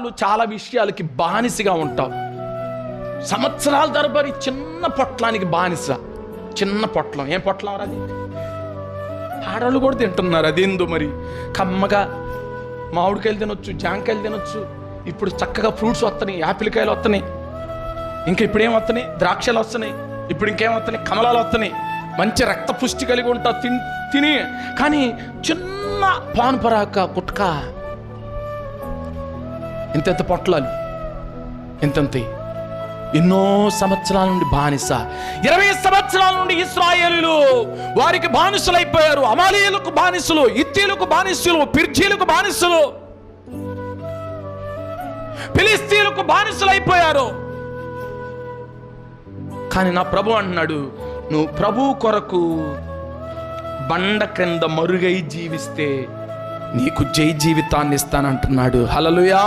సంవత్సరాలు చాలా విషయాలకి బానిసగా ఉంటావు. సంవత్సరాల తరబడి చిన్న పొట్లానికి బానిస. చిన్న పొట్లం. ఏం పొట్లం అది? ఆడవాళ్ళు కూడా తింటున్నారు. అదేందో మరి కమ్మగా మామిడికాయలు తినొచ్చు, జాంకాయలు తినొచ్చు. ఇప్పుడు చక్కగా ఫ్రూట్స్ వస్తున్నాయి, యాపిల్ కాయలు వస్తున్నాయి, ఇంకా ఇప్పుడేం వస్తున్నాయి, ద్రాక్షలు వస్తున్నాయి, ఇప్పుడు ఇంకేం వస్తున్నాయి, కమలాలు వస్తున్నాయి. మంచి రక్త పుష్టి కలిగి ఉంటావు తిని. కానీ చిన్న పాన్పరాక పుట్క, ఇంత పొట్లాలు, ఇంతంతే. ఎన్నో సంవత్సరాల నుండి బానిస. 20 సంవత్సరాల నుండి ఇశ్రాయేలీయులు వారికి బానిసలైపోయారు. అమాలీయులకు బానిసలు, ఇత్తీయులకు బానిసలు, పిర్జీలకు బానిసలు, ఫిలిస్తీయులకు బానిసలైపోయారు. కానీ నా ప్రభు అంటున్నాడు, నువ్వు ప్రభు కొరకు బండ క్రింద మరుగై జీవిస్తే నీకు జై జీవితాన్ని ఇస్తానంటున్నాడు. హల్లెలూయా.